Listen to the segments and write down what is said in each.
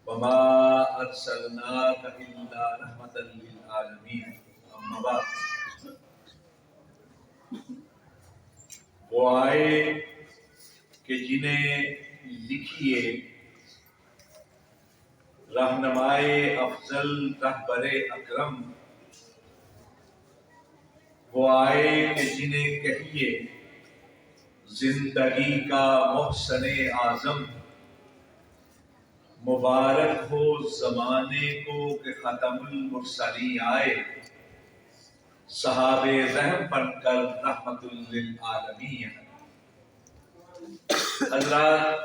وما ارسلناک الا رحمتا للعالمین۔ اما بعد، وہ آئے کہ جنہیں لکھیے رہنمائے افضل رہبر اکرم، وہ آئے کہ جنہیں کہیے زندگی کا محسن اعظم، مبارک ہو زمانے کو کہ ختم المرسلین آئے، صحاب رحم بن کر رحمت للعالمین۔ حضرات،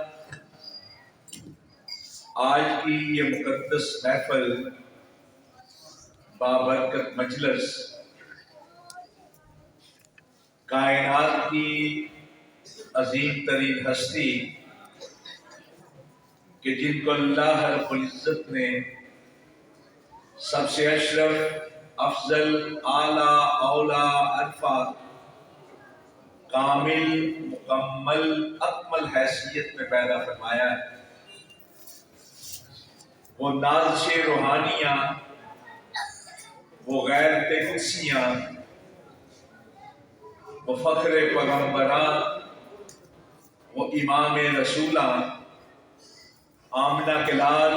آج کی یہ مقدس محفل، بابرکت مجلس، کائنات کی عظیم ترین ہستی کہ جن کو اللہ رب العزت نے سب سے اشرف، افضل، اعلیٰ، اولا، عرفہ، کامل، مکمل، اکمل حیثیت میں پیدا فرمایا ہے، وہ نازش روحانیاں، وہ غیرت قدسیاں، وہ فخر پیغمبران، وہ امام رسولان، آمنہ کے لال،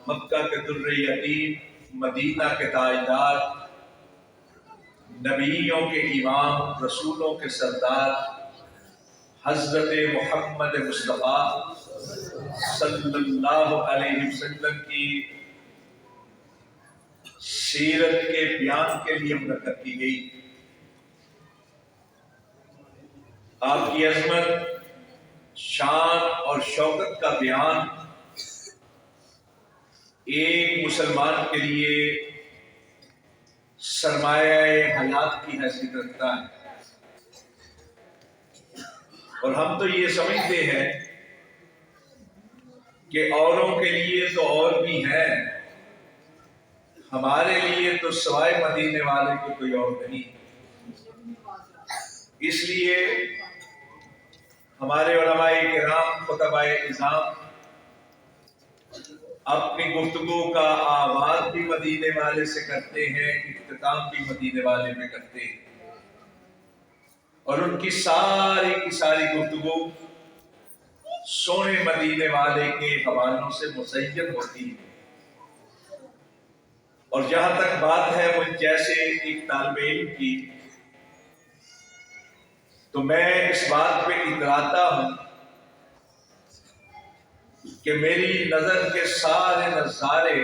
مکہ کے در یتیم، مدینہ کے تاجدار، نبیوں کے امام، رسولوں کے سردار، حضرت محمد مصطفیٰ صلی اللہ علیہ وسلم کی سیرت کے بیان کے لیے منعقد کی گئی۔ آپ کی عظمت، شان اور شوکت کا بیان ایک مسلمان کے لیے سرمایہ حیات کی حیثیت رکھتا ہے، اور ہم تو یہ سمجھتے ہیں کہ اوروں کے لیے تو اور بھی ہے، ہمارے لیے تو سوائے مدینے والے کو کوئی اور نہیں۔ اس لیے ہمارے علماء کرام، خطباء اعظام اپنی گفتگو کا آغاز بھی مدینے والے سے کرتے ہیں، اختتام بھی مدینے والے میں کرتے ہیں، اور ان کی ساری کی ساری گفتگو سونے مدینے والے کے حوالوں سے مزین ہوتی ہے۔ اور جہاں تک بات ہے مجھ جیسے ایک طالب علم کی، تو میں اس بات پہ اتراتا ہوں کہ میری نظر کے سارے نظارے،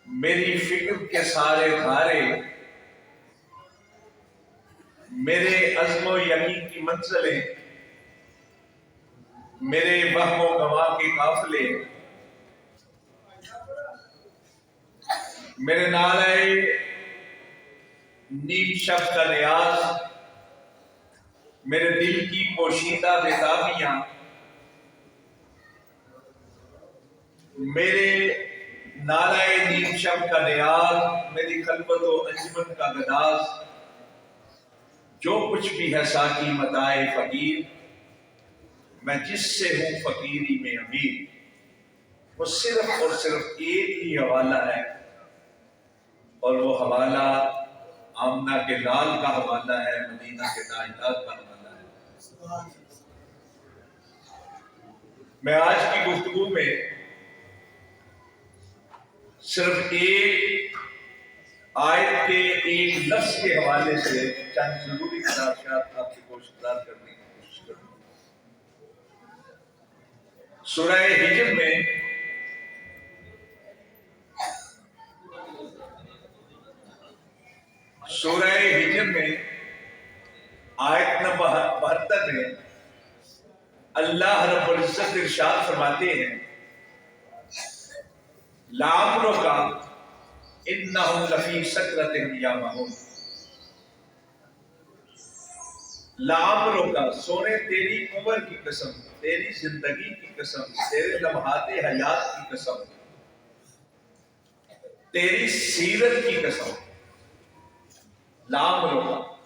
میری فکر کے سارے دھارے، میرے عزم و یقین کی منزلیں، میرے وہم و گواہ کے قافلے، میرے نالے نیم شب کا نیاز، میرے دل کی پوشیدہ بےتابیاں، میرے نالے نیم شب کا نیاز، میری خلوت و انجمن کا گداز، جو کچھ بھی ہے ساقی متاع فقیر، میں جس سے ہوں فقیری میں امیر، وہ صرف اور صرف ایک ہی حوالہ ہے، اور وہ حوالہ آمنہ کے لال کا حوالہ ہے، مدینہ کے تاجدار کا حوالہ ہے۔ میں آج کی گفتگو میں صرف ایک آیت کے ایک لفظ کے حوالے سے چند ضروری خداشات آپ سے گزار کرنے کی کوشش کروں گا۔ سورہ ہجر میں آیت نمبر 72 میں اللہ رب العزت ارشاد فرماتے ہیں لَعَمْرُكَ إِنَّهُمْ لَفِي سَكْرَتِهِمْ يَعْمَهُونَ۔ لَعَمْرُكَ، سونے تیری عمر کی قسم، تیری زندگی کی قسم، تیرے لمحات حیات کی قسم، تیری سیرت کی قسم، لَعَمْرُكَ،